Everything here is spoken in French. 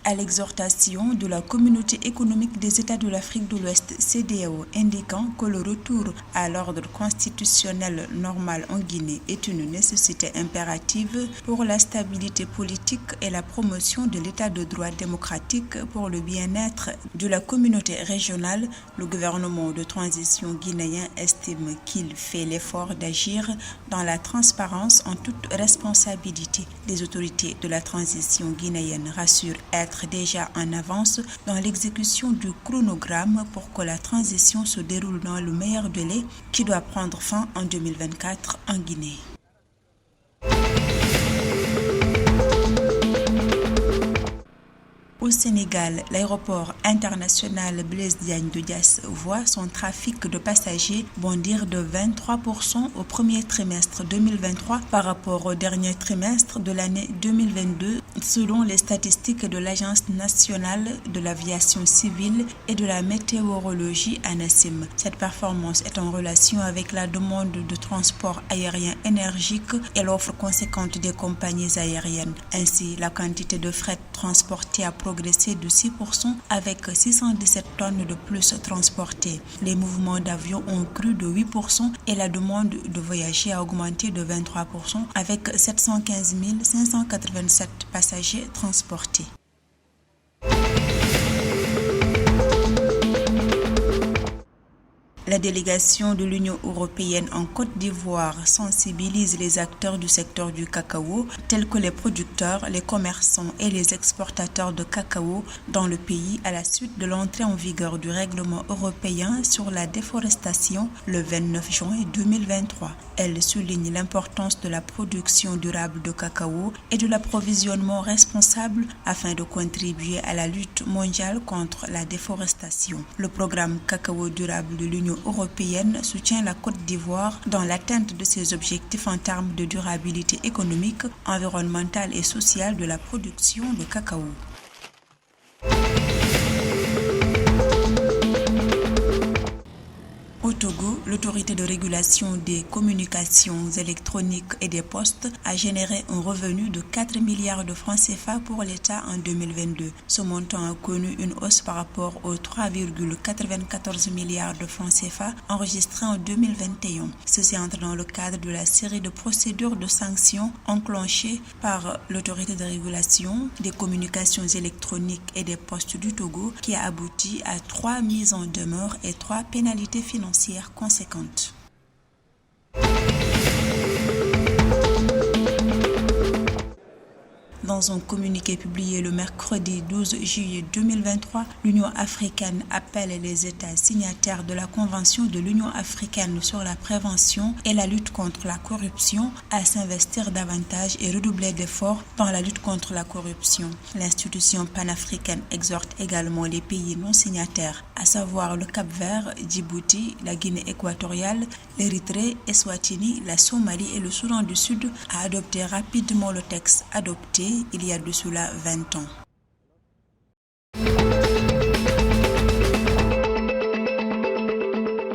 à l'exhortation de la Communauté économique des États de l'Afrique de l'Ouest CEDEAO, indiquant que le retour à l'ordre constitutionnel normal en Guinée est une nécessité impérative pour la stabilité politique et la promotion de l'état de droit démocratique pour le bien-être de la communauté régionale. Le gouvernement de transition guinéen estime qu'il fait l'effort d'agir dans la transparence en toute responsabilité. Les autorités de la transition guinéenne rassurent être déjà en avance dans l'exécution du chronogramme pour que la transition se déroule dans le meilleur délai qui doit prendre fin en 2024 en Guinée. Au Sénégal, l'aéroport international Blaise Diagne de Diass voit son trafic de passagers bondir de 23% au premier trimestre 2023 par rapport au dernier trimestre de l'année 2022, selon les statistiques de l'Agence nationale de l'aviation civile et de la météorologie ANACIM. Cette performance est en relation avec la demande de transport aérien énergique et l'offre conséquente des compagnies aériennes. Ainsi, la quantité de fret transportée a progressé de 6% avec 617 tonnes de plus transportées. Les mouvements d'avions ont cru de 8% et la demande de voyager a augmenté de 23% avec 715 587 passagers transportés. La délégation de l'Union européenne en Côte d'Ivoire sensibilise les acteurs du secteur du cacao, tels que les producteurs, les commerçants et les exportateurs de cacao dans le pays à la suite de l'entrée en vigueur du règlement européen sur la déforestation le 29 juin 2023. Elle souligne l'importance de la production durable de cacao et de l'approvisionnement responsable afin de contribuer à la lutte mondiale contre la déforestation. Le programme cacao durable de l'Union européenne soutient la Côte d'Ivoire dans l'atteinte de ses objectifs en termes de durabilité économique, environnementale et sociale de la production de cacao. Au Togo, l'autorité de régulation des communications électroniques et des postes a généré un revenu de 4 milliards de francs CFA pour l'État en 2022. Ce montant a connu une hausse par rapport aux 3,94 milliards de francs CFA enregistrés en 2021. Ceci entre dans le cadre de la série de procédures de sanctions enclenchées par l'autorité de régulation des communications électroniques et des postes du Togo qui a abouti à 3 mises en demeure et 3 pénalités financières conséquentes. Dans un communiqué publié le mercredi 12 juillet 2023, l'Union africaine appelle les États signataires de la Convention de l'Union africaine sur la prévention et la lutte contre la corruption à s'investir davantage et redoubler d'efforts dans la lutte contre la corruption. L'institution panafricaine exhorte également les pays non signataires, à savoir le Cap-Vert, Djibouti, la Guinée équatoriale, l'Érythrée, Eswatini, la Somalie et le Soudan du Sud, à adopter rapidement le texte adopté il y a de cela 20 ans.